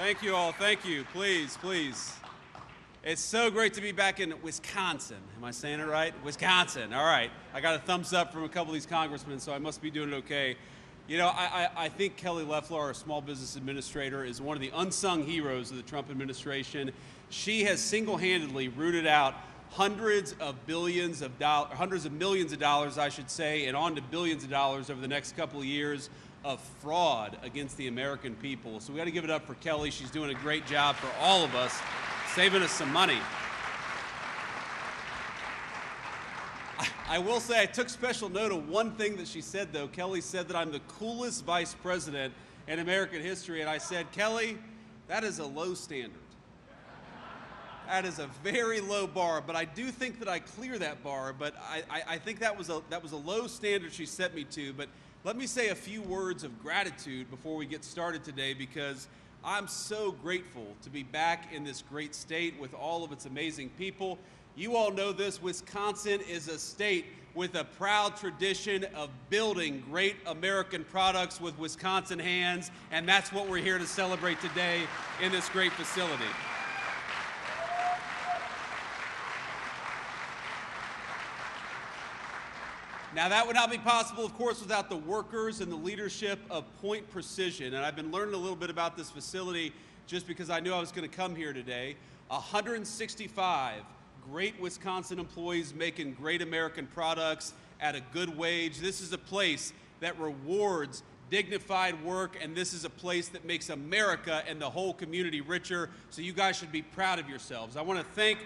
Thank you all. Thank you. Please, please. It's so great to be back in Wisconsin. Am I saying it right? Wisconsin. All right. I got a thumbs up from a couple of these congressmen, so I must be doing it okay. You know, I think Kelly Loeffler, our small business administrator, is one of the unsung heroes of the Trump administration. She has single-handedly rooted out hundreds of millions of dollars, I should say, and on to billions of dollars over the next couple of years of fraud against the American people. So we got to give it up for Kelly. She's doing a great job for all of us, saving us some money. I will say I took special note of one thing that she said, though. Kelly said that I'm the coolest vice president in American history, and I said, Kelly, that is a low standard. That is a very low bar, but I do think that I clear that bar, but I think that was a low standard she set me to. But let me say a few words of gratitude before we get started today, because I'm so grateful to be back in this great state with all of its amazing people. You all know this, Wisconsin is a state with a proud tradition of building great American products with Wisconsin hands, and that's what we're here to celebrate today in this great facility. Now, that would not be possible, of course, without the workers and the leadership of Pointe Precision. And I've been learning a little bit about this facility just because I knew I was going to come here today. 165 great Wisconsin employees making great American products at a good wage. This is a place that rewards dignified work, and this is a place that makes America and the whole community richer. So you guys should be proud of yourselves. I want to thank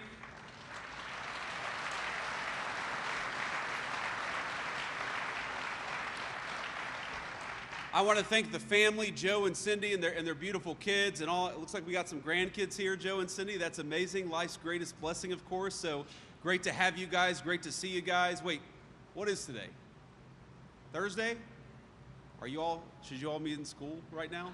the family, Joe and Cindy, and their beautiful kids, and all. It looks like we got some grandkids here, Joe and Cindy. That's amazing. Life's greatest blessing, of course. So great to have you guys. Great to see you guys. Wait, what is today? Thursday? Should you all be in school right now?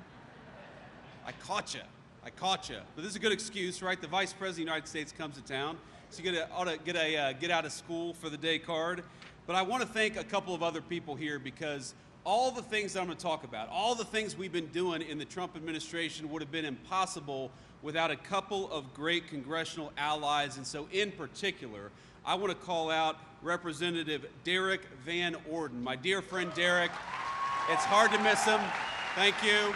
I caught you. But this is a good excuse, right? The Vice President of the United States comes to town, so you ought to get a get out of school for the day card. But I want to thank a couple of other people here, because all the things that I'm going to talk about, all the things we've been doing in the Trump administration would have been impossible without a couple of great congressional allies. And so in particular, I want to call out Representative Derek Van Orden. My dear friend Derek, it's hard to miss him. Thank you.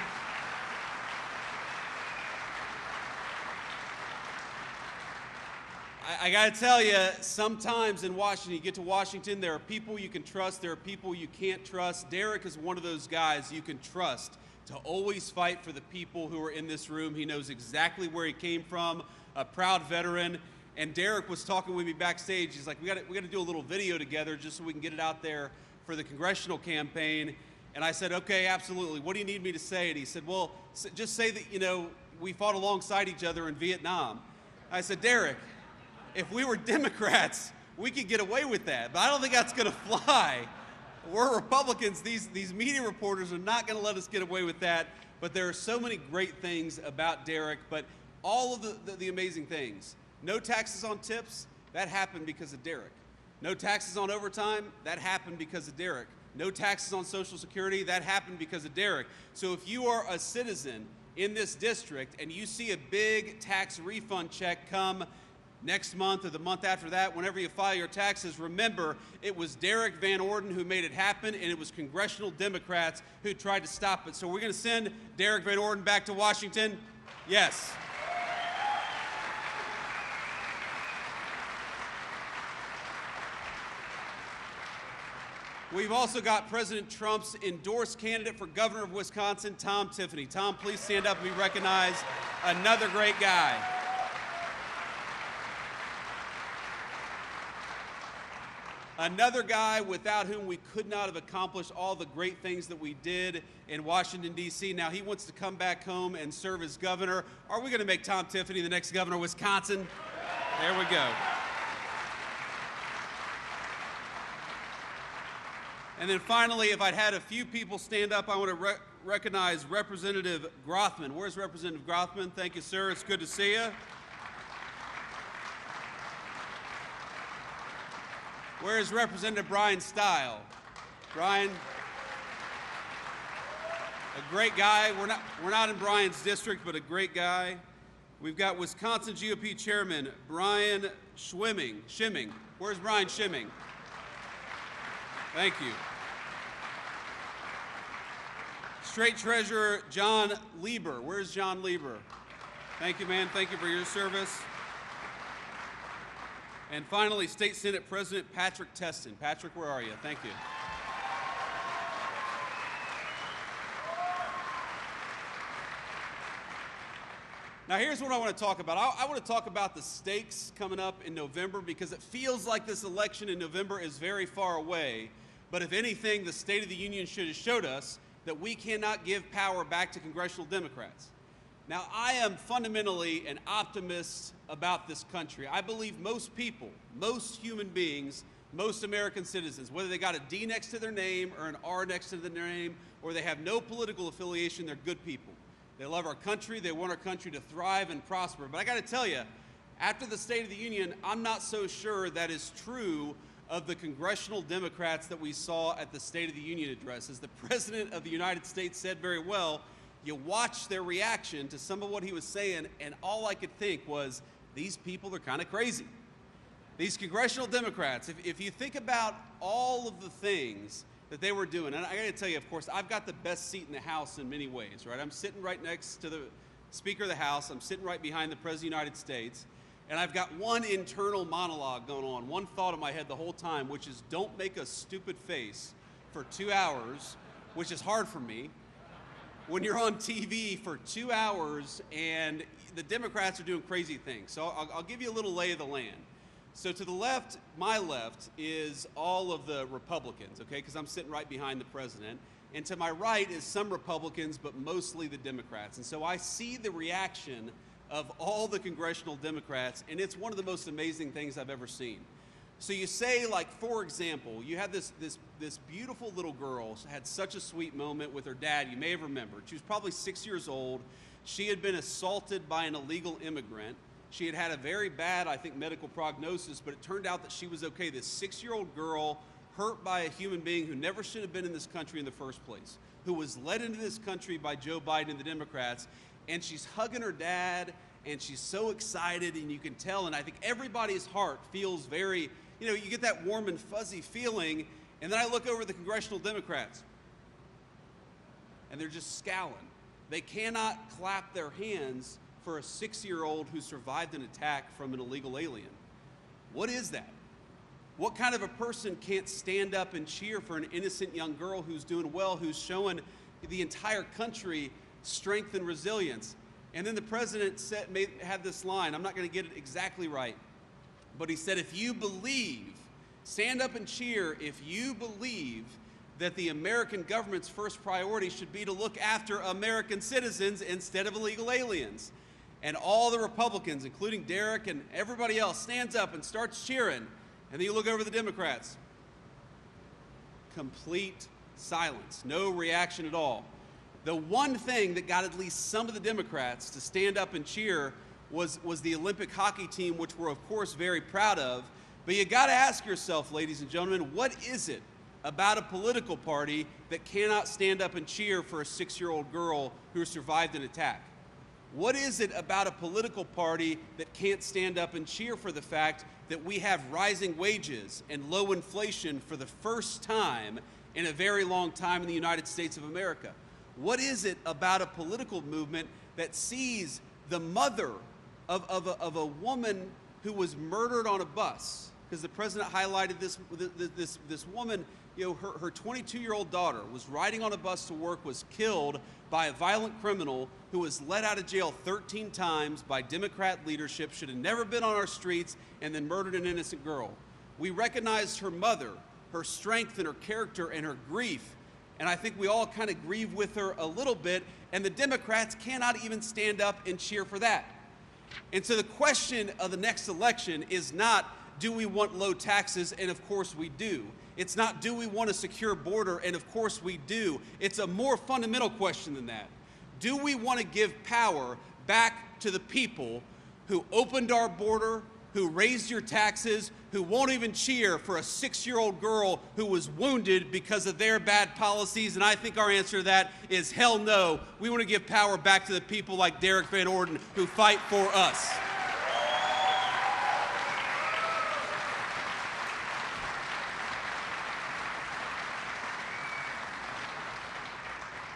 I got to tell you, sometimes in Washington, you get to Washington, there are people you can trust, there are people you can't trust. Derek is one of those guys you can trust to always fight for the people who are in this room. He knows exactly where he came from, a proud veteran. And Derek was talking with me backstage. He's like, we got to do a little video together just so we can get it out there for the congressional campaign. And I said, okay, absolutely. What do you need me to say? And he said, well, just say that, we fought alongside each other in Vietnam. I said, Derek, if we were Democrats, we could get away with that, but I don't think that's going to fly. We're Republicans. These media reporters are not going to let us get away with that, but there are so many great things about Derek, but all of the amazing things. No taxes on tips, that happened because of Derek. No taxes on overtime, that happened because of Derek. No taxes on Social Security, that happened because of Derek. So if you are a citizen in this district and you see a big tax refund check come next month or the month after that, whenever you file your taxes, remember it was Derek Van Orden who made it happen, and it was congressional Democrats who tried to stop it. So we're going to send Derek Van Orden back to Washington? Yes. We've also got President Trump's endorsed candidate for governor of Wisconsin, Tom Tiffany. Tom, please stand up and be recognized. Another great guy. Another guy without whom we could not have accomplished all the great things that we did in Washington, D.C. Now he wants to come back home and serve as governor. Are we going to make Tom Tiffany the next governor of Wisconsin? There we go. And then finally, if I'd had a few people stand up, I want to recognize Representative Grothman. Where's Representative Grothman? Thank you, sir. It's good to see you. Where is Representative Brian Stile? Brian? A great guy. We're not in Brian's district, but a great guy. We've got Wisconsin GOP Chairman Brian Schimming. Where's Brian Schimming? Thank you. State Treasurer John Lieber. Where's John Lieber? Thank you, man. Thank you for your service. And finally, State Senate President Patrick Teston. Patrick, where are you? Thank you. Now, here's what I want to talk about. I want to talk about the stakes coming up in November, because it feels like this election in November is very far away. But if anything, the State of the Union should have showed us that we cannot give power back to congressional Democrats. Now, I am fundamentally an optimist about this country. I believe most people, most human beings, most American citizens, whether they got a D next to their name or an R next to their name, or they have no political affiliation, they're good people. They love our country. They want our country to thrive and prosper. But I got to tell you, after the State of the Union, I'm not so sure that is true of the congressional Democrats that we saw at the State of the Union address. As the President of the United States said very well, you watch their reaction to some of what he was saying, and all I could think was, these people are kind of crazy. These congressional Democrats, if you think about all of the things that they were doing, and I got to tell you, of course, I've got the best seat in the House in many ways, right? I'm sitting right next to the Speaker of the House. I'm sitting right behind the President of the United States, and I've got one internal monologue going on, one thought in my head the whole time, which is don't make a stupid face for 2 hours, which is hard for me, when you're on TV for 2 hours and the Democrats are doing crazy things. So I'll give you a little lay of the land. So to the left, my left, is all of the Republicans, okay, because I'm sitting right behind the president. And to my right is some Republicans, but mostly the Democrats. And so I see the reaction of all the congressional Democrats, and it's one of the most amazing things I've ever seen. So you say, like, for example, you had this beautiful little girl, had such a sweet moment with her dad. You may have remembered. She was probably 6 years old. She had been assaulted by an illegal immigrant. She had had a very bad, I think, medical prognosis, but it turned out that she was okay. This 6-year-old girl, hurt by a human being who never should have been in this country in the first place, who was led into this country by Joe Biden and the Democrats, and she's hugging her dad, and she's so excited, and you can tell, and I think everybody's heart feels very, you know, you get that warm and fuzzy feeling, and then I look over at the congressional Democrats, and they're just scowling. They cannot clap their hands for a 6-year-old who survived an attack from an illegal alien. What is that? What kind of a person can't stand up and cheer for an innocent young girl who's doing well, who's showing the entire country strength and resilience? And then the president had this line, I'm not going to get it exactly right, but he said, if you believe, stand up and cheer if you believe that the American government's first priority should be to look after American citizens instead of illegal aliens. And all the Republicans, including Derek and everybody else, stands up and starts cheering. And then you look over the Democrats. Complete silence, no reaction at all. The one thing that got at least some of the Democrats to stand up and cheer was the Olympic hockey team, which we're, of course, very proud of. But you got to ask yourself, ladies and gentlemen, what is it about a political party that cannot stand up and cheer for a 6-year-old girl who survived an attack? What is it about a political party that can't stand up and cheer for the fact that we have rising wages and low inflation for the first time in a very long time in the United States of America? What is it about a political movement that sees the mother of a woman who was murdered on a bus? Because the president highlighted this woman, you know, her 22-year-old daughter was riding on a bus to work, was killed by a violent criminal who was let out of jail 13 times by Democrat leadership, should have never been on our streets, and then murdered an innocent girl. We recognized her mother, her strength and her character and her grief, and I think we all kind of grieve with her a little bit, and the Democrats cannot even stand up and cheer for that. And so the question of the next election is not, do we want low taxes? And of course we do. It's not, do we want a secure border? And of course we do. It's a more fundamental question than that. Do we want to give power back to the people who opened our border, who raised your taxes, who won't even cheer for a 6-year-old girl who was wounded because of their bad policies? And I think our answer to that is hell no. We want to give power back to the people like Derek Van Orden who fight for us.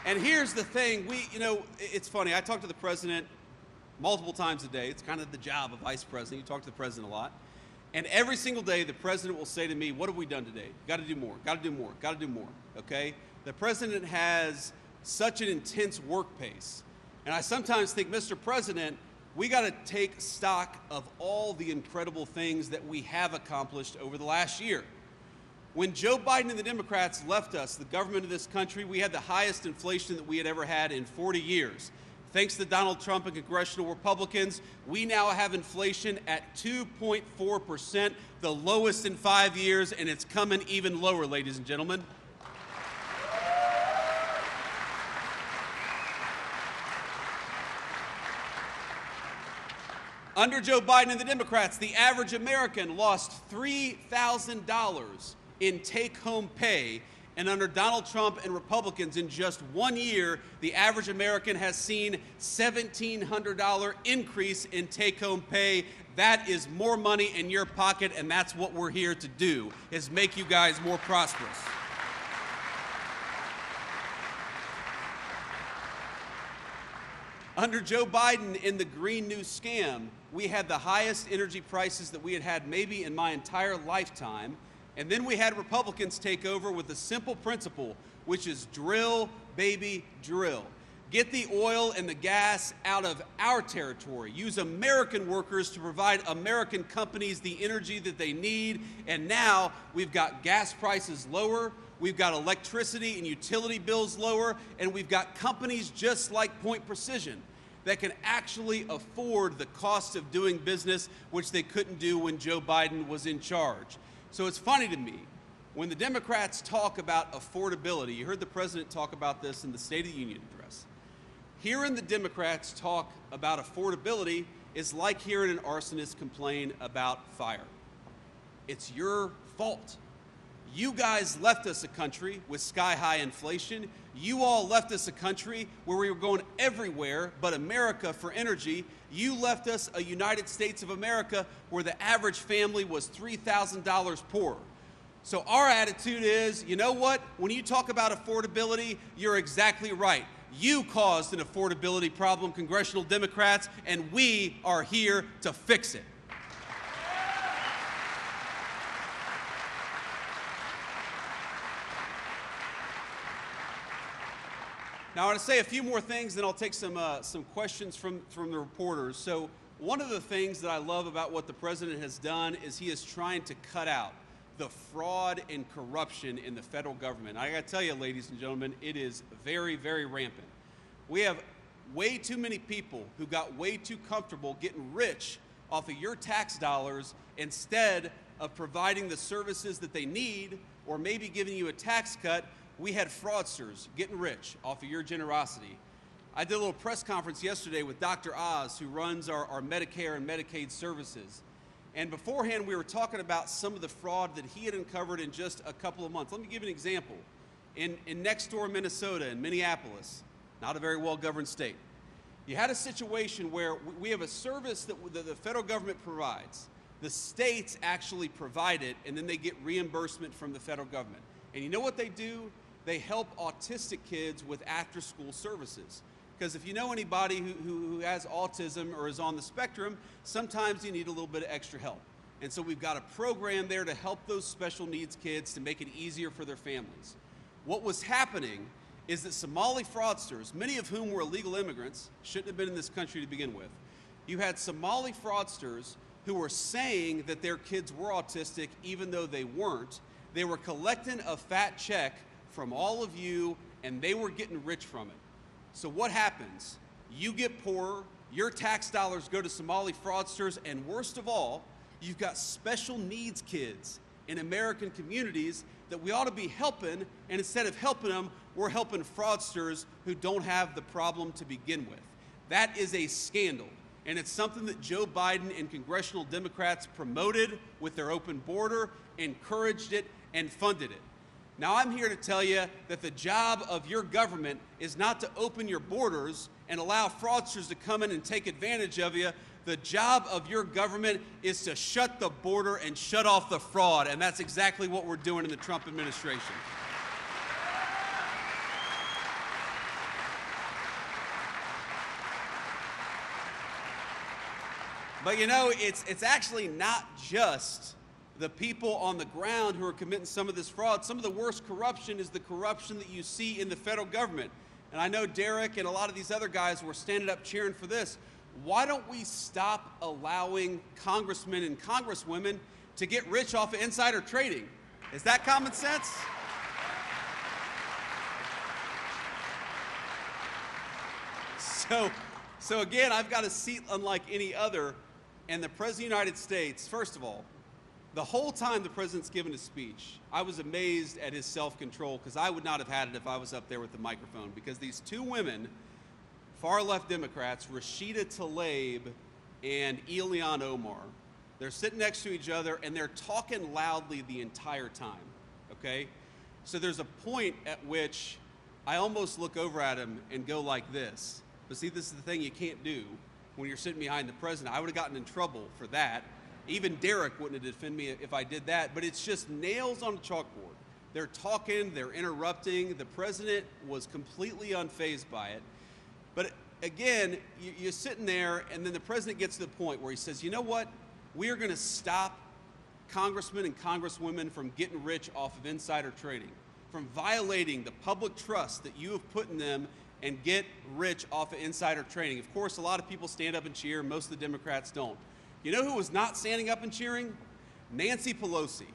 And here's the thing, it's funny, I talk to the president multiple times a day. It's kind of the job of vice president. You talk to the president a lot. And every single day, the president will say to me, what have we done today? Got to do more, got to do more, got to do more, okay? The president has such an intense work pace. And I sometimes think, Mr. President, we got to take stock of all the incredible things that we have accomplished over the last year. When Joe Biden and the Democrats left us, the government of this country, we had the highest inflation that we had ever had in 40 years. Thanks to Donald Trump and congressional Republicans, we now have inflation at 2.4%, the lowest in 5 years, and it's coming even lower, ladies and gentlemen. Under Joe Biden and the Democrats, the average American lost $3,000 in take-home pay, and under Donald Trump and Republicans, in just 1 year, the average American has seen $1,700 increase in take-home pay. That is more money in your pocket, and that's what we're here to do, is make you guys more prosperous. Under Joe Biden in the Green New Scam, we had the highest energy prices that we had had maybe in my entire lifetime. And then we had Republicans take over with a simple principle, which is drill, baby, drill. Get the oil and the gas out of our territory. Use American workers to provide American companies the energy that they need. And now we've got gas prices lower, we've got electricity and utility bills lower, and we've got companies just like Pointe Precision that can actually afford the cost of doing business, which they couldn't do when Joe Biden was in charge. So it's funny to me, when the Democrats talk about affordability, you heard the president talk about this in the State of the Union address. Hearing the Democrats talk about affordability is like hearing an arsonist complain about fire. It's your fault. You guys left us a country with sky-high inflation. You all left us a country where we were going everywhere but America for energy. You left us a United States of America where the average family was $3,000 poorer. So our attitude is, you know what? When you talk about affordability, you're exactly right. You caused an affordability problem, congressional Democrats, and we are here to fix it. Now, I want to say a few more things, then I'll take some questions from the reporters. So one of the things that I love about what the president has done is he is trying to cut out the fraud and corruption in the federal government. I got to tell you, ladies and gentlemen, it is very, very rampant. We have way too many people who got way too comfortable getting rich off of your tax dollars instead of providing the services that they need or maybe giving you a tax cut. We had fraudsters getting rich off of your generosity. I did a little press conference yesterday with Dr. Oz, who runs our Medicare and Medicaid services. And beforehand, we were talking about some of the fraud that he had uncovered in just a couple of months. Let me give you an example. In next door Minnesota, in Minneapolis, not a very well-governed state, you had a situation where we have a service that the federal government provides. The states actually provide it, and then they get reimbursement from the federal government. And you know what they do? They help autistic kids with after-school services. Because if you know anybody who has autism or is on the spectrum, sometimes you need a little bit of extra help. And so we've got a program there to help those special needs kids to make it easier for their families. What was happening is that Somali fraudsters, many of whom were illegal immigrants, shouldn't have been in this country to begin with. You had Somali fraudsters who were saying that their kids were autistic even though they weren't. They were collecting a fat check from all of you, and they were getting rich from it. So what happens? You get poorer, your tax dollars go to Somali fraudsters, and worst of all, you've got special needs kids in American communities that we ought to be helping, and instead of helping them, we're helping fraudsters who don't have the problem to begin with. That is a scandal. And it's something that Joe Biden and congressional Democrats promoted with their open border, encouraged it, and funded it. Now, I'm here to tell you that the job of your government is not to open your borders and allow fraudsters to come in and take advantage of you. The job of your government is to shut the border and shut off the fraud, and that's exactly what we're doing in the Trump administration. But you know, it's actually not just the people on the ground who are committing some of this fraud. Some of the worst corruption is the corruption that you see in the federal government. And I know Derek and a lot of these other guys were standing up cheering for this. Why don't we stop allowing congressmen and congresswomen to get rich off of insider trading? Is that common sense? So again, I've got a seat unlike any other. And the President of the United States, first of all, the whole time the President's given his speech, I was amazed at his self-control, because I would not have had it if I was up there with the microphone, because these two women, far-left Democrats, Rashida Tlaib and Ilhan Omar, they're sitting next to each other, and they're talking loudly the entire time, okay? So there's a point at which I almost look over at him and go like this. But see, this is the thing you can't do when you're sitting behind the president. I would have gotten in trouble for that. Even Derek wouldn't have defended me if I did that, but it's just nails on a chalkboard. They're talking, they're interrupting. The president was completely unfazed by it. But again, you're sitting there, and then the president gets to the point where he says, you know what? We are going to stop congressmen and congresswomen from getting rich off of insider trading, from violating the public trust that you have put in them and get rich off of insider trading. Of course, a lot of people stand up and cheer. Most of the Democrats don't. You know who was not standing up and cheering? Nancy Pelosi.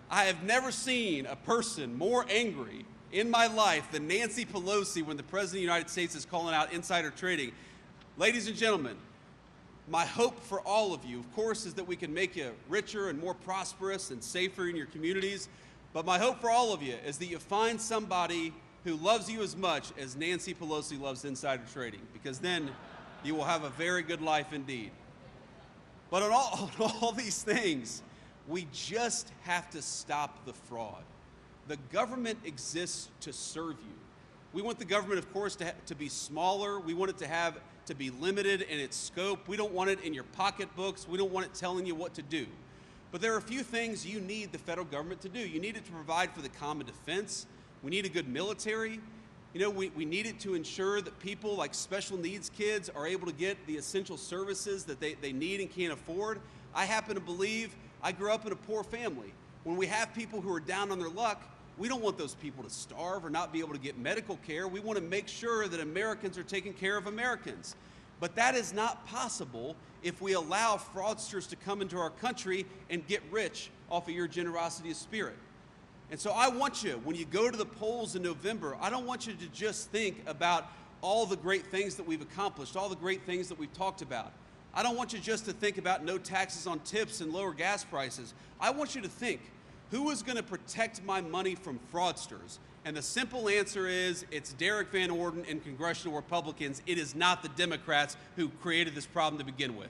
I have never seen a person more angry in my life than Nancy Pelosi when the President of the United States is calling out insider trading. Ladies and gentlemen, my hope for all of you, of course, is that we can make you richer and more prosperous and safer in your communities. But my hope for all of you is that you find somebody who loves you as much as Nancy Pelosi loves insider trading, because then you will have a very good life indeed. But on all these things, we just have to stop the fraud. The government exists to serve you. We want the government, of course, to be smaller. We want it to be limited in its scope. We don't want it in your pocketbooks. We don't want it telling you what to do. But there are a few things you need the federal government to do. You need it to provide for the common defense. We need a good military. You know, we need it to ensure that people like special needs kids are able to get the essential services that they need and can't afford. I happen to believe I grew up in a poor family. When we have people who are down on their luck, we don't want those people to starve or not be able to get medical care. We want to make sure that Americans are taking care of Americans. But that is not possible if we allow fraudsters to come into our country and get rich off of your generosity of spirit. And so I want you, when you go to the polls in November, I don't want you to just think about all the great things that we've accomplished, all the great things that we've talked about. I don't want you just to think about no taxes on tips and lower gas prices. I want you to think, who is going to protect my money from fraudsters? And the simple answer is, it's Derek Van Orden and congressional Republicans. It is not the Democrats who created this problem to begin with.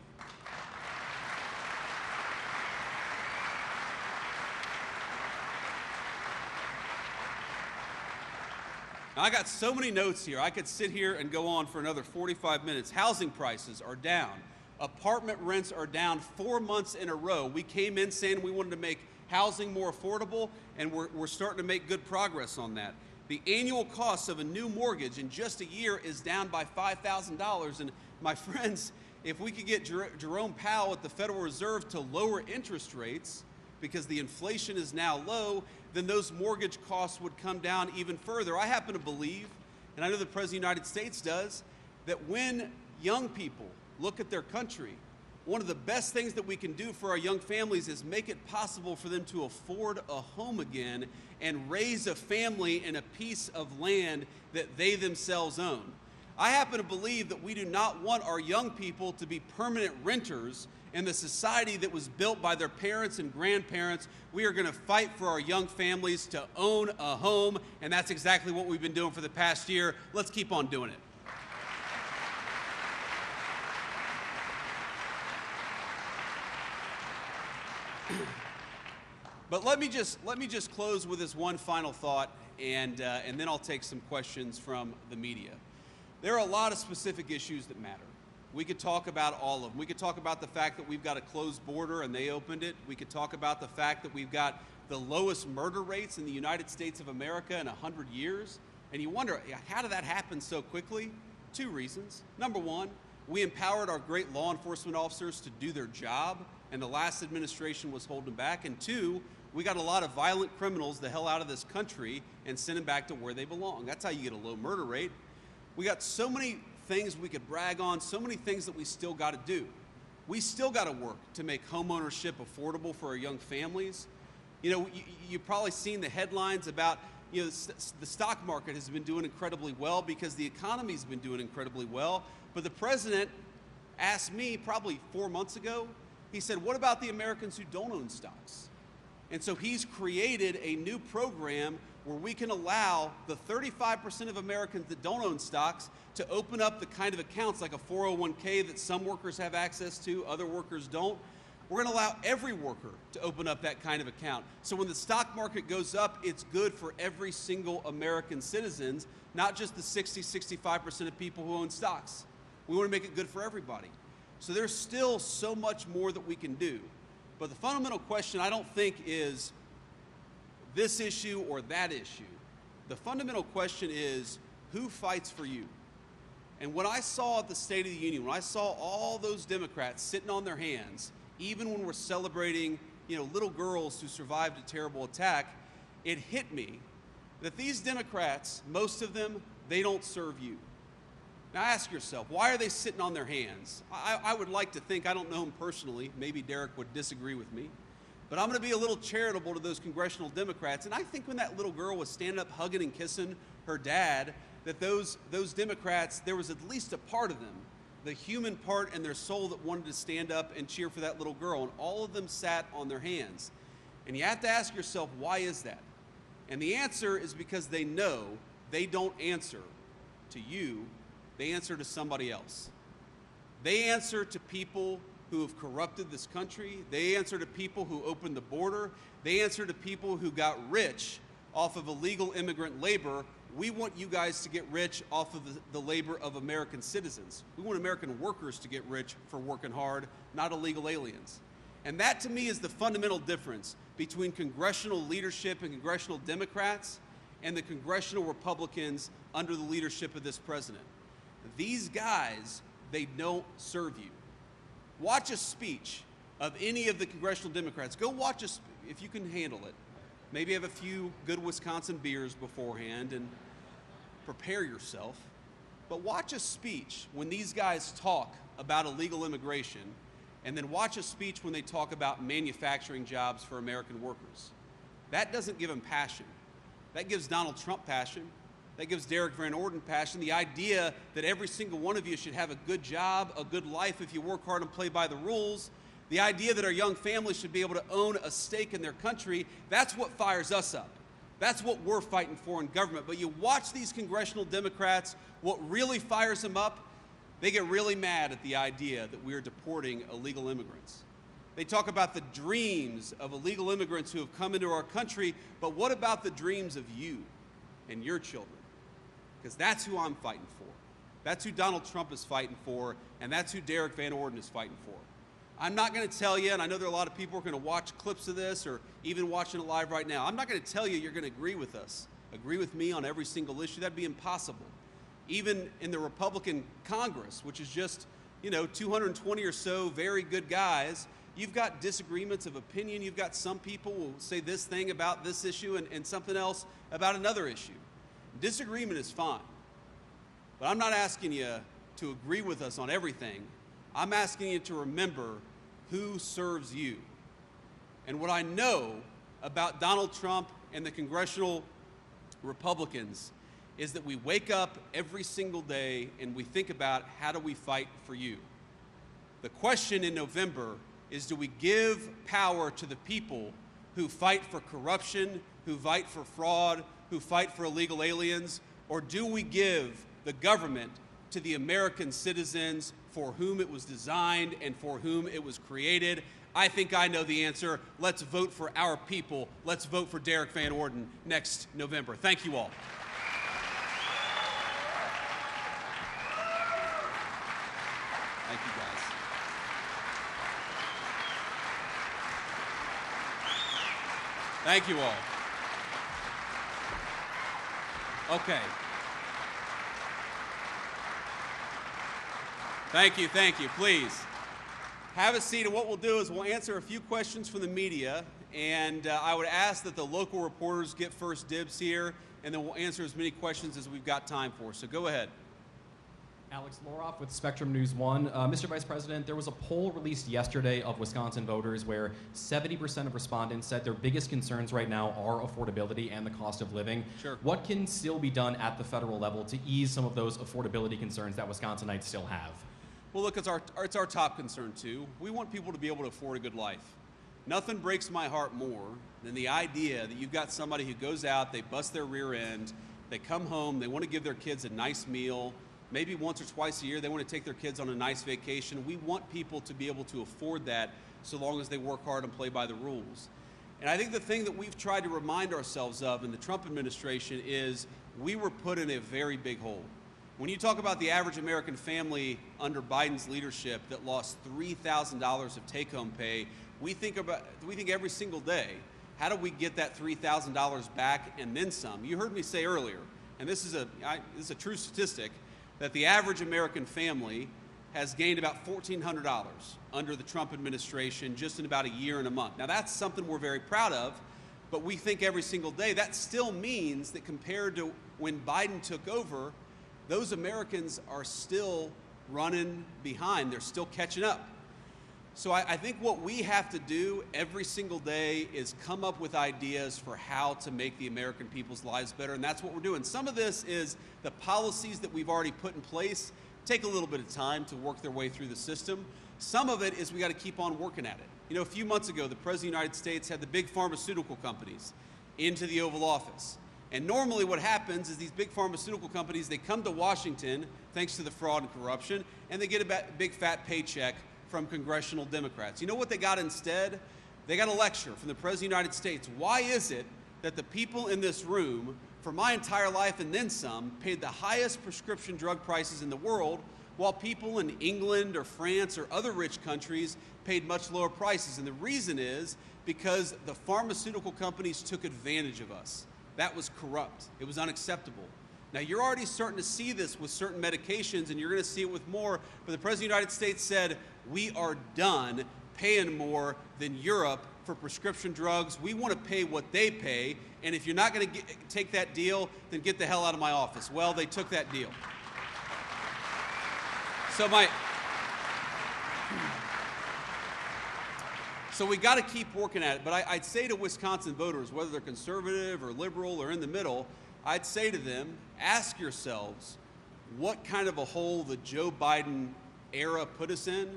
Now, I got so many notes here. I could sit here and go on for another 45 minutes. Housing prices are down. Apartment rents are down 4 months in a row. We came in saying we wanted to make housing more affordable, and we're starting to make good progress on that. The annual cost of a new mortgage in just a year is down by $5,000. And my friends, if we could get Jerome Powell at the Federal Reserve to lower interest rates, because the inflation is now low, then those mortgage costs would come down even further. I happen to believe, and I know the President of the United States does, that when young people look at their country, one of the best things that we can do for our young families is make it possible for them to afford a home again and raise a family in a piece of land that they themselves own. I happen to believe that we do not want our young people to be permanent renters in the society that was built by their parents and grandparents. We are going to fight for our young families to own a home, and that's exactly what we've been doing for the past year. Let's keep on doing it. But let me just close with this one final thought, and then I'll take some questions from the media. There are a lot of specific issues that matter. We could talk about all of them. We could talk about the fact that we've got a closed border and they opened it. We could talk about the fact that we've got the lowest murder rates in the United States of America in 100 years. And you wonder, how did that happen so quickly? Two reasons. Number one, we empowered our great law enforcement officers to do their job, and the last administration was holding them back. And two, we got a lot of violent criminals the hell out of this country and send them back to where they belong. That's how you get a low murder rate. We got so many things we could brag on, so many things that we still got to do. We still got to work to make homeownership affordable for our young families. You know, you've probably seen the headlines about, you know, the stock market has been doing incredibly well because the economy's been doing incredibly well. But the president asked me probably 4 months ago, he said, what about the Americans who don't own stocks? And so he's created a new program where we can allow the 35% of Americans that don't own stocks to open up the kind of accounts like a 401k that some workers have access to, other workers don't. We're going to allow every worker to open up that kind of account. So when the stock market goes up, it's good for every single American citizen, not just the 65% of people who own stocks. We want to make it good for everybody. So there's still so much more that we can do. But the fundamental question, I don't think, is this issue or that issue. The fundamental question is, who fights for you? And when I saw at the State of the Union, when I saw all those Democrats sitting on their hands, even when we're celebrating, you know, little girls who survived a terrible attack, it hit me that these Democrats, most of them, they don't serve you. Now ask yourself, why are they sitting on their hands? I would like to think, I don't know them personally, maybe Derek would disagree with me, but I'm going to be a little charitable to those congressional Democrats. And I think when that little girl was standing up hugging and kissing her dad, that those Democrats, there was at least a part of them, the human part in their soul, that wanted to stand up and cheer for that little girl. And all of them sat on their hands. And you have to ask yourself, why is that? And the answer is because they know they don't answer to you, they answer to somebody else. They answer to people who have corrupted this country. They answer to people who opened the border. They answer to people who got rich off of illegal immigrant labor. We want you guys to get rich off of the labor of American citizens. We want American workers to get rich for working hard, not illegal aliens. And that, to me, is the fundamental difference between congressional leadership and congressional Democrats and the congressional Republicans under the leadership of this president. These guys, they don't serve you. Watch a speech of any of the congressional Democrats. Go watch if you can handle it. Maybe have a few good Wisconsin beers beforehand and prepare yourself. But watch a speech when these guys talk about illegal immigration, and then watch a speech when they talk about manufacturing jobs for American workers. That doesn't give them passion. That gives Donald Trump passion. That gives Derek Van Orden passion. The idea that every single one of you should have a good job, a good life if you work hard and play by the rules. The idea that our young families should be able to own a stake in their country, that's what fires us up. That's what we're fighting for in government. But you watch these congressional Democrats, what really fires them up, they get really mad at the idea that we are deporting illegal immigrants. They talk about the dreams of illegal immigrants who have come into our country, but what about the dreams of you and your children? Because that's who I'm fighting for. That's who Donald Trump is fighting for, and that's who Derek Van Orden is fighting for. I'm not going to tell you, and I know there are a lot of people who are going to watch clips of this or even watching it live right now. I'm not going to tell you you're going to agree with us, agree with me on every single issue. That'd be impossible. Even in the Republican Congress, which is just, 220 or so very good guys, you've got disagreements of opinion. You've got some people who will say this thing about this issue and something else about another issue. Disagreement is fine, but I'm not asking you to agree with us on everything. I'm asking you to remember who serves you. And what I know about Donald Trump and the congressional Republicans is that we wake up every single day and we think about, how do we fight for you? The question in November is, do we give power to the people who fight for corruption, who fight for fraud, who fight for illegal aliens, or do we give the government to the American citizens for whom it was designed and for whom it was created? I think I know the answer. Let's vote for our people. Let's vote for Derek Van Orden next November. Thank you all. Thank you, guys. Thank you all. Okay. Thank you, please. Have a seat, and what we'll do is we'll answer a few questions from the media, and I would ask that the local reporters get first dibs here, and then we'll answer as many questions as we've got time for. So go ahead. Alex Loroff with Spectrum News 1. Mr. Vice President, there was a poll released yesterday of Wisconsin voters where 70% of respondents said their biggest concerns right now are affordability and the cost of living. Sure. What can still be done at the federal level to ease some of those affordability concerns that Wisconsinites still have? Well, look, it's our top concern, too. We want people to be able to afford a good life. Nothing breaks my heart more than the idea that you've got somebody who goes out, they bust their rear end, they come home, they want to give their kids a nice meal, maybe once or twice a year they want to take their kids on a nice vacation. We want people to be able to afford that so long as they work hard and play by the rules. And I think the thing that we've tried to remind ourselves of in the Trump administration is we were put in a very big hole. When you talk about the average American family under Biden's leadership that lost $3,000 of take-home pay, we think every single day, how do we get that $3,000 back and then some? You heard me say earlier, and this is a true statistic, that the average American family has gained about $1,400 under the Trump administration just in about a year and a month. Now that's something we're very proud of, but we think every single day that still means that compared to when Biden took over, those Americans are still running behind. They're still catching up. So I think what we have to do every single day is come up with ideas for how to make the American people's lives better, and that's what we're doing. Some of this is the policies that we've already put in place take a little bit of time to work their way through the system. Some of it is we got to keep on working at it. You know, a few months ago, the President of the United States had the big pharmaceutical companies into the Oval Office. And normally what happens is these big pharmaceutical companies, they come to Washington, thanks to the fraud and corruption, and they get a big fat paycheck from congressional Democrats. You know what they got instead? They got a lecture from the President of the United States. Why is it that the people in this room, for my entire life and then some, paid the highest prescription drug prices in the world, while people in England or France or other rich countries paid much lower prices? And the reason is because the pharmaceutical companies took advantage of us. That was corrupt. It was unacceptable. Now, you're already starting to see this with certain medications, and you're going to see it with more, but the President of the United States said, we are done paying more than Europe for prescription drugs. We want to pay what they pay, and if you're not going to take that deal, then get the hell out of my office. Well, they took that deal. So we got to keep working at it, but I'd say to Wisconsin voters, whether they're conservative or liberal or in the middle, I'd say to them, ask yourselves what kind of a hole the Joe Biden era put us in,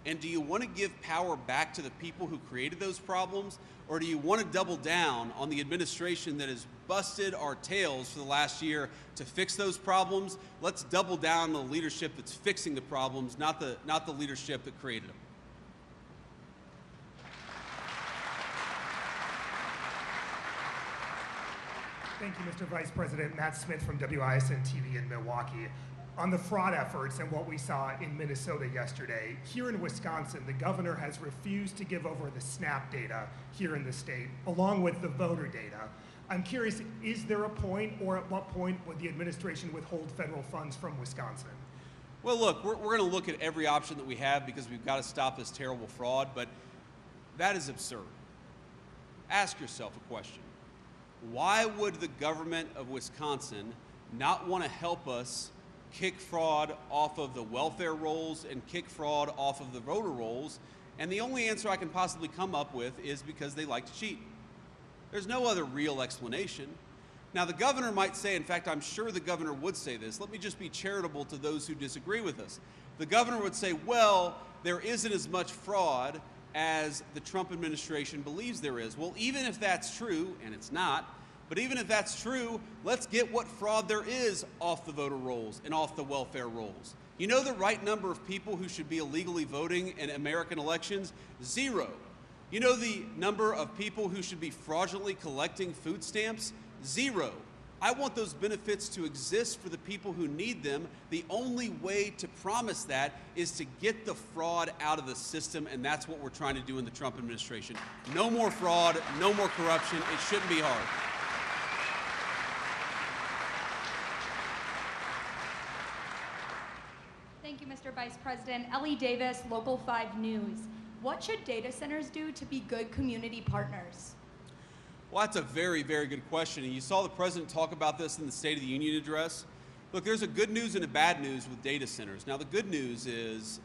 and do you want to give power back to the people who created those problems, or do you want to double down on the administration that has busted our tails for the last year to fix those problems? Let's double down on the leadership that's fixing the problems, not the leadership that created them. Thank you, Mr. Vice President. Matt Smith from WISN TV in Milwaukee. On the fraud efforts and what we saw in Minnesota yesterday, here in Wisconsin, the governor has refused to give over the SNAP data here in the state, along with the voter data. I'm curious, is there a point, or at what point would the administration withhold federal funds from Wisconsin? Well, look, we're going to look at every option that we have because we've got to stop this terrible fraud, but that is absurd. Ask yourself a question. Why would the government of Wisconsin not want to help us kick fraud off of the welfare rolls and kick fraud off of the voter rolls? And the only answer I can possibly come up with is because they like to cheat. There's no other real explanation. Now, the governor might say, in fact, I'm sure the governor would say this, let me just be charitable to those who disagree with us. The governor would say, well, there isn't as much fraud as the Trump administration believes there is. Well, even if that's true, and it's not, but even if that's true, let's get what fraud there is off the voter rolls and off the welfare rolls. You know the right number of people who should be illegally voting in American elections? 0. You know the number of people who should be fraudulently collecting food stamps? 0. I want those benefits to exist for the people who need them. The only way to promise that is to get the fraud out of the system, and that's what we're trying to do in the Trump administration. No more fraud, no more corruption. It shouldn't be hard. Thank you, Mr. Vice President. Ellie Davis, Local 5 News. What should data centers do to be good community partners? Well, that's a very, very good question. And you saw the president talk about this in the State of the Union address. Look, there's a good news and a bad news with data centers. Now, the good news is,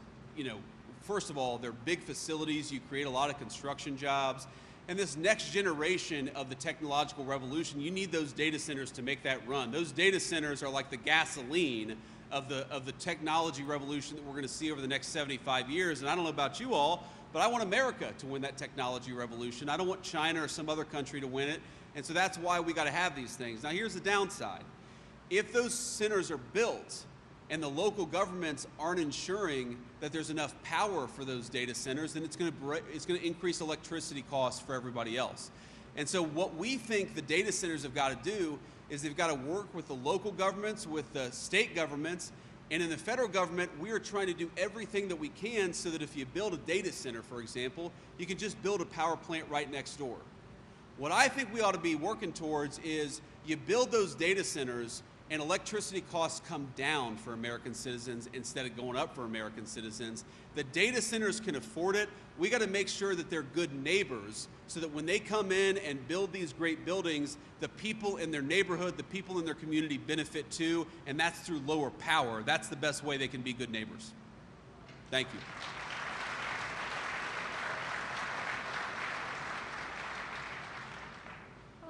first of all, they're big facilities. You create a lot of construction jobs. And this next generation of the technological revolution, you need those data centers to make that run. Those data centers are like the gasoline of the technology revolution that we're going to see over the next 75 years. And I don't know about you all, but I want America to win that technology revolution. I don't want China or some other country to win it. And so that's why we got to have these things. Now, here's the downside. If those centers are built and the local governments aren't ensuring that there's enough power for those data centers, then it's going to increase electricity costs for everybody else. And so what we think the data centers have got to do is they've got to work with the local governments, with the state governments, and in the federal government, we are trying to do everything that we can so that if you build a data center, for example, you can just build a power plant right next door. What I think we ought to be working towards is you build those data centers and electricity costs come down for American citizens instead of going up for American citizens. The data centers can afford it. We got to make sure that they're good neighbors so that when they come in and build these great buildings, the people in their neighborhood, the people in their community benefit too, and that's through lower power. That's the best way they can be good neighbors. Thank you.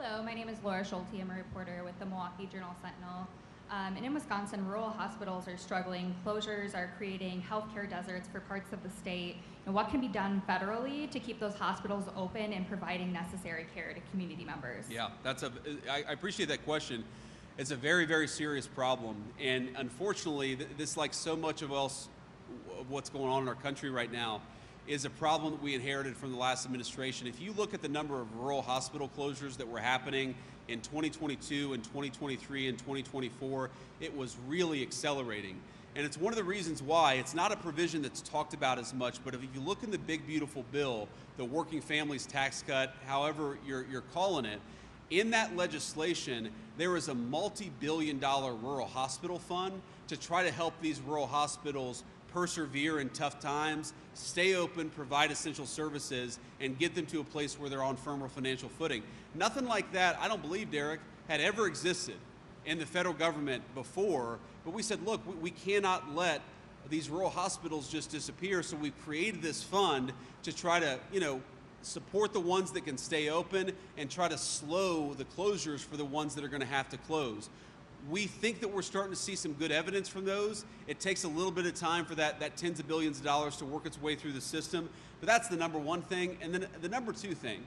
Hello, my name is Laura Schulte. I'm a reporter with the Milwaukee Journal-Sentinel. And in Wisconsin, rural hospitals are struggling. Closures are creating healthcare deserts for parts of the state. And what can be done federally to keep those hospitals open and providing necessary care to community members? Yeah, I appreciate that question. It's a very, very serious problem. And unfortunately, this, like so much of else of what's going on in our country right now, is a problem that we inherited from the last administration. If you look at the number of rural hospital closures that were happening in 2022 and 2023 and 2024, it was really accelerating. And it's one of the reasons why it's not a provision that's talked about as much, but if you look in the big beautiful bill, the working families tax cut, however you're calling it, in that legislation, there is a multi-billion-dollar rural hospital fund to try to help these rural hospitals persevere in tough times, stay open, provide essential services, and get them to a place where they're on firmer financial footing. Nothing like that, I don't believe, Derek, had ever existed in the federal government before, but we said, look, we cannot let these rural hospitals just disappear, so we've created this fund to try to, support the ones that can stay open and try to slow the closures for the ones that are going to have to close. We think that we're starting to see some good evidence from those. It takes a little bit of time for that tens of billions of dollars to work its way through the system, but that's the number one thing. And then the number two thing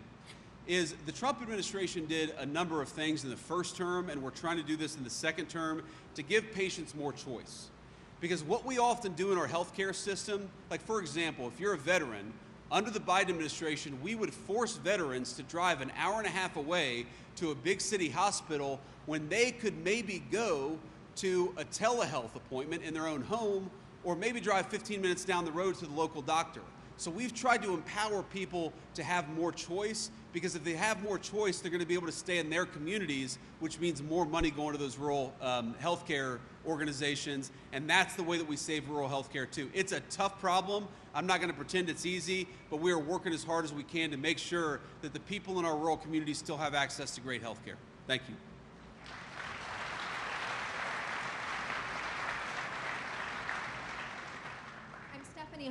is the Trump administration did a number of things in the first term, and we're trying to do this in the second term to give patients more choice. Because what we often do in our healthcare system, like for example, if you're a veteran, under the Biden administration, we would force veterans to drive an hour and a half away to a big city hospital when they could maybe go to a telehealth appointment in their own home, or maybe drive 15 minutes down the road to the local doctor. So we've tried to empower people to have more choice, because if they have more choice, they're going to be able to stay in their communities, which means more money going to those rural healthcare organizations, and that's the way that we save rural healthcare too. It's a tough problem. I'm not going to pretend it's easy, but we are working as hard as we can to make sure that the people in our rural communities still have access to great healthcare. Thank you.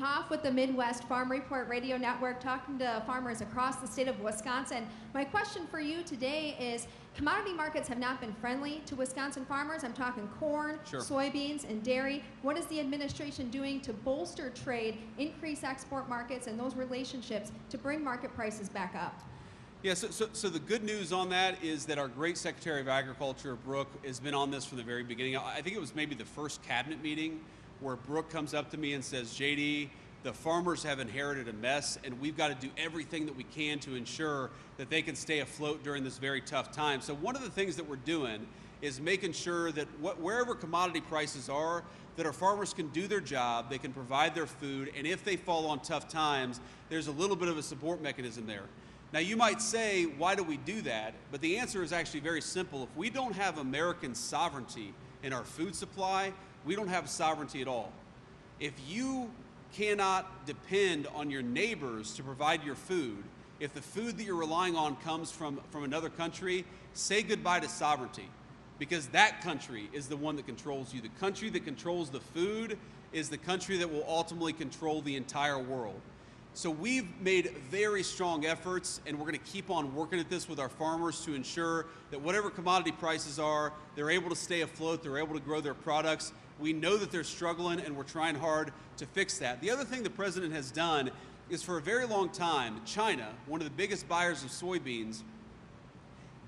Hoff with the Midwest Farm Report Radio Network, talking to farmers across the state of Wisconsin. My question for you today is, commodity markets have not been friendly to Wisconsin farmers. I'm talking corn, Sure. soybeans, and dairy. What is the administration doing to bolster trade, increase export markets, and those relationships to bring market prices back up? Yeah, so the good news on that is that our great Secretary of Agriculture, Brooke, has been on this from the very beginning. I think it was maybe the first cabinet meeting where Brooke comes up to me and says, JD, the farmers have inherited a mess, and we've got to do everything that we can to ensure that they can stay afloat during this very tough time. So one of the things that we're doing is making sure that wherever commodity prices are, that our farmers can do their job, they can provide their food, and if they fall on tough times, there's a little bit of a support mechanism there. Now you might say, why do we do that? But the answer is actually very simple. If we don't have American sovereignty in our food supply, we don't have sovereignty at all. If you cannot depend on your neighbors to provide your food, if the food that you're relying on comes from another country, say goodbye to sovereignty, because that country is the one that controls you. The country that controls the food is the country that will ultimately control the entire world. So we've made very strong efforts, and we're going to keep on working at this with our farmers to ensure that whatever commodity prices are, they're able to stay afloat, they're able to grow their products. We know that they're struggling, and we're trying hard to fix that. The other thing the president has done is, for a very long time, China, one of the biggest buyers of soybeans,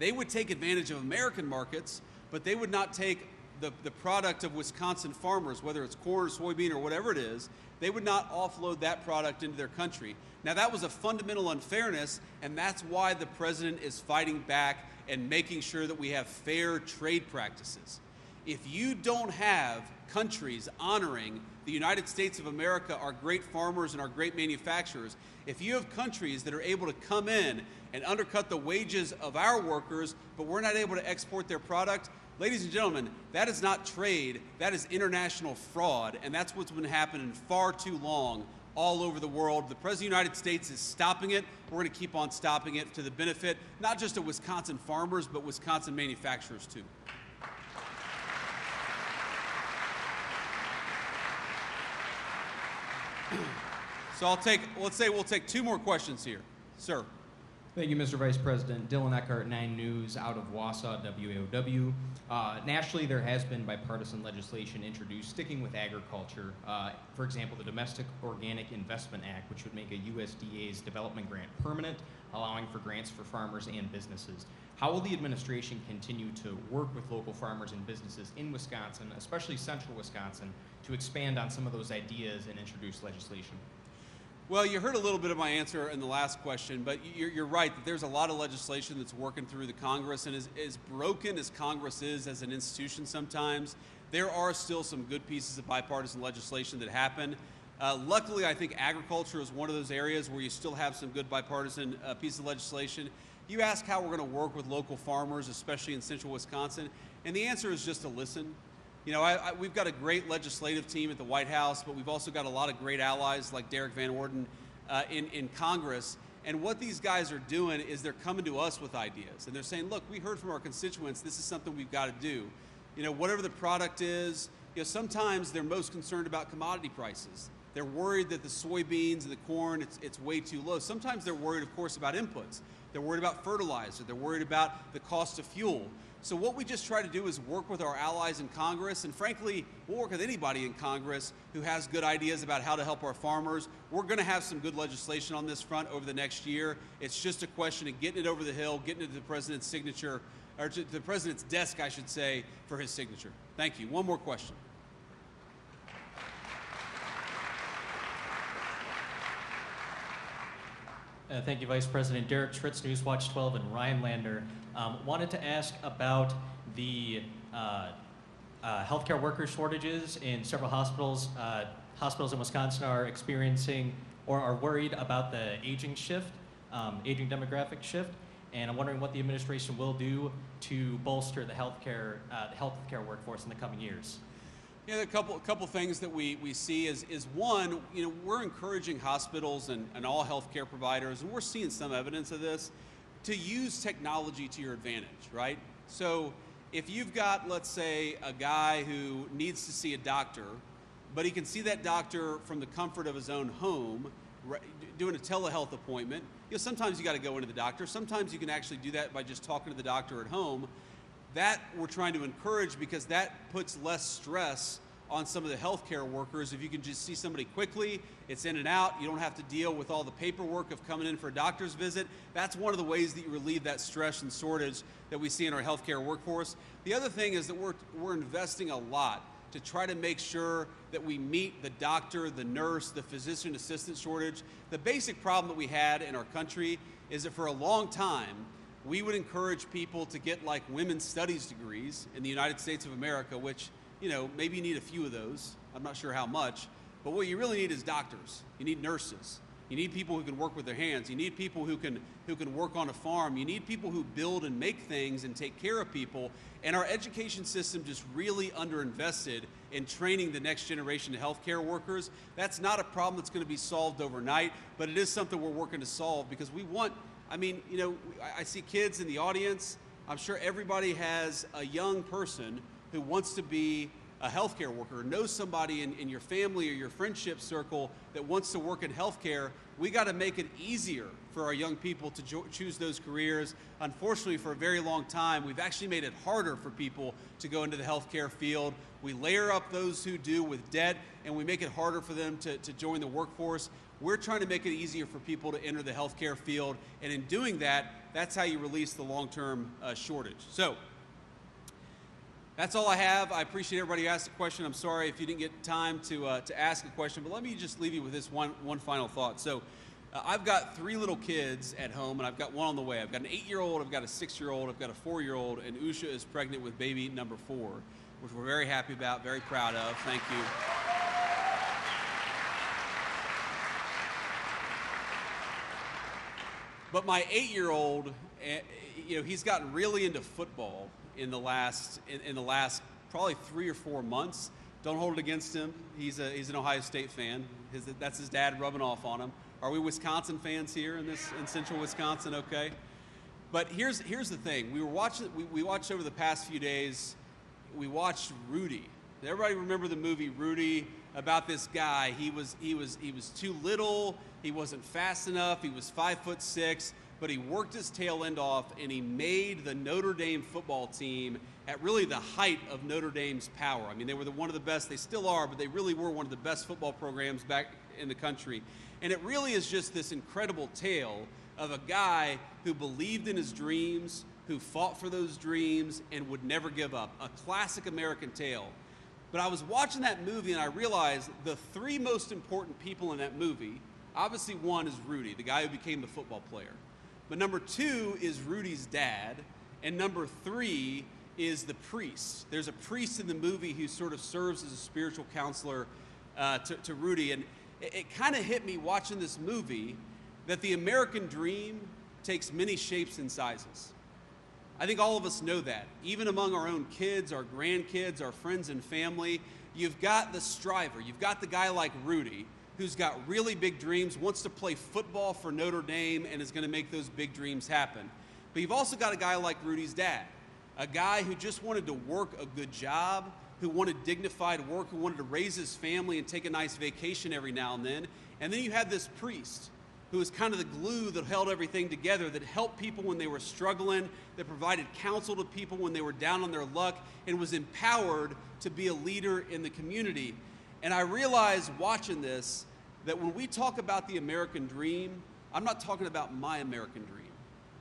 they would take advantage of American markets, but they would not take the product of Wisconsin farmers, whether it's corn or soybean or whatever it is, they would not offload that product into their country. Now that was a fundamental unfairness, and that's why the president is fighting back and making sure that we have fair trade practices. If you don't have countries honoring the United States of America, our great farmers and our great manufacturers, if you have countries that are able to come in and undercut the wages of our workers, but we're not able to export their product, ladies and gentlemen, that is not trade, that is international fraud, and that's what's been happening far too long all over the world. The President of the United States is stopping it. We're going to keep on stopping it to the benefit not just of Wisconsin farmers, but Wisconsin manufacturers too. So let's say we'll take two more questions here. Sir. Thank you, Mr. Vice President. Dylan Eckhart, 9 News, out of Wausau, WAOW. Nationally, there has been bipartisan legislation introduced sticking with agriculture. For example, the Domestic Organic Investment Act, which would make a USDA's development grant permanent, allowing for grants for farmers and businesses. How will the administration continue to work with local farmers and businesses in Wisconsin, especially central Wisconsin, to expand on some of those ideas and introduce legislation? Well, you heard a little bit of my answer in the last question, but you're right that there's a lot of legislation that's working through the Congress, and as broken as Congress is as an institution sometimes, there are still some good pieces of bipartisan legislation that happen. Luckily, I think agriculture is one of those areas where you still have some good bipartisan pieces of legislation. You ask how we're going to work with local farmers, especially in central Wisconsin, and the answer is just to listen. You know, we've got a great legislative team at the White House, but we've also got a lot of great allies like Derek Van Orden in Congress. And what these guys are doing is they're coming to us with ideas. And they're saying, look, we heard from our constituents, this is something we've got to do. You know, whatever the product is, you know, sometimes they're most concerned about commodity prices. They're worried that the soybeans and the corn, it's way too low. Sometimes they're worried, of course, about inputs. They're worried about fertilizer. They're worried about the cost of fuel. So what we just try to do is work with our allies in Congress, and frankly, we'll work with anybody in Congress who has good ideas about how to help our farmers. We're going to have some good legislation on this front over the next year. It's just a question of getting it over the hill, getting it to the president's signature, or to the president's desk, I should say, for his signature. Thank you. One more question. Thank you, Vice President. Derek Schritz, Newswatch 12, and Ryan Lander. Wanted to ask about the healthcare worker shortages in several hospitals. Hospitals in Wisconsin are experiencing or are worried about the aging shift, aging demographic shift, and I'm wondering what the administration will do to bolster the healthcare workforce in the coming years. Yeah, a couple things that we see is one, you know, we're encouraging hospitals and all healthcare providers, and we're seeing some evidence of this, to use technology to your advantage, right? So if you've got, let's say, a guy who needs to see a doctor, but he can see that doctor from the comfort of his own home, doing a telehealth appointment, you know, sometimes you got to go into the doctor. Sometimes you can actually do that by just talking to the doctor at home. That we're trying to encourage because that puts less stress on some of the healthcare workers. If you can just see somebody quickly, it's in and out, you don't have to deal with all the paperwork of coming in for a doctor's visit. That's one of the ways that you relieve that stress and shortage that we see in our healthcare workforce. The other thing is that we're investing a lot to try to make sure that we meet the doctor, the nurse, the physician assistant shortage. The basic problem that we had in our country is that for a long time, we would encourage people to get like women's studies degrees in the United States of America, which, you know, maybe you need a few of those. I'm not sure how much, but what you really need is doctors. You need nurses. You need people who can work with their hands. You need people who can work on a farm. You need people who build and make things and take care of people. And our education system just really underinvested in training the next generation of healthcare workers. That's not a problem that's going to be solved overnight, but it is something we're working to solve because we want, I mean, you know, I see kids in the audience. I'm sure everybody has a young person who wants to be a healthcare worker, or knows somebody in your family or your friendship circle that wants to work in healthcare. We got to make it easier for our young people to choose those careers. Unfortunately, for a very long time, we've actually made it harder for people to go into the healthcare field. We layer up those who do with debt, and we make it harder for them to join the workforce. We're trying to make it easier for people to enter the healthcare field, and in doing that, that's how you release the long-term shortage. So, that's all I have. I appreciate everybody who asked a question. I'm sorry if you didn't get time to ask a question, but let me just leave you with this one final thought. So I've got 3 little kids at home, and I've got one on the way. I've got an 8-year-old, I've got a 6-year-old, I've got a 4-year-old, and Usha is pregnant with baby number 4, which we're very happy about, very proud of. Thank you. But my 8-year-old, you know, he's gotten really into football in the last probably 3 or 4 months. Don't hold it against him. He's an Ohio State fan. That's his dad rubbing off on him. Are we Wisconsin fans here in central Wisconsin? Okay. But here's the thing. We watched over the past few days. We watched Rudy. Does everybody remember the movie Rudy? About this guy. He was too little. He wasn't fast enough. He was 5'6". But he worked his tail end off, and he made the Notre Dame football team at really the height of Notre Dame's power. I mean, they were one of the best. They still are, but they really were one of the best football programs back in the country. And it really is just this incredible tale of a guy who believed in his dreams, who fought for those dreams, and would never give up. A classic American tale. But I was watching that movie, and I realized the 3 most important people in that movie, obviously one is Rudy, the guy who became the football player. But number 2 is Rudy's dad, and number 3 is the priest. There's a priest in the movie who sort of serves as a spiritual counselor to Rudy, and it kind of hit me watching this movie that the American dream takes many shapes and sizes. I think all of us know that. Even among our own kids, our grandkids, our friends and family, you've got the striver. You've got the guy like Rudy, who's got really big dreams, wants to play football for Notre Dame, and is going to make those big dreams happen. But you've also got a guy like Rudy's dad, a guy who just wanted to work a good job, who wanted dignified work, who wanted to raise his family and take a nice vacation every now and then. And then you had this priest, who was kind of the glue that held everything together, that helped people when they were struggling, that provided counsel to people when they were down on their luck, and was empowered to be a leader in the community. And I realized watching this that when we talk about the American dream, I'm not talking about my American dream.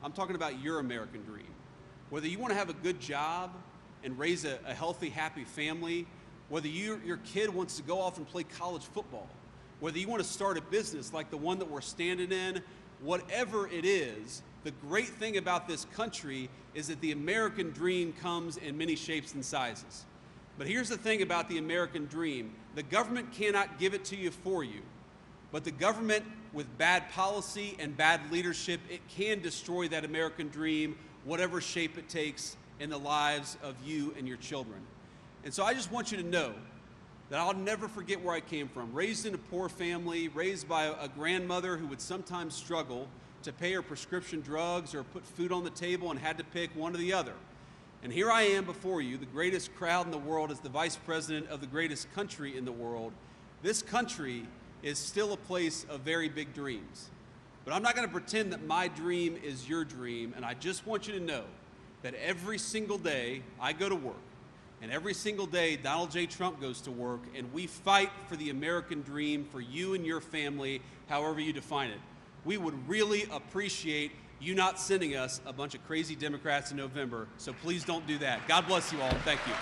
I'm talking about your American dream. Whether you want to have a good job and raise a healthy, happy family, whether your kid wants to go off and play college football, whether you want to start a business like the one that we're standing in, whatever it is, the great thing about this country is that the American dream comes in many shapes and sizes. But here's the thing about the American dream. The government cannot give it to you for you. But the government, with bad policy and bad leadership, it can destroy that American dream, whatever shape it takes in the lives of you and your children. And so I just want you to know that I'll never forget where I came from. Raised in a poor family, raised by a grandmother who would sometimes struggle to pay her prescription drugs or put food on the table and had to pick one or the other. And here I am before you, the greatest crowd in the world as the vice president of the greatest country in the world. This country is still a place of very big dreams. But I'm not going to pretend that my dream is your dream, and I just want you to know that every single day I go to work, and every single day Donald J. Trump goes to work, and we fight for the American dream for you and your family, however you define it. We would really appreciate you not sending us a bunch of crazy Democrats in November, so please don't do that. God bless you all. Thank you.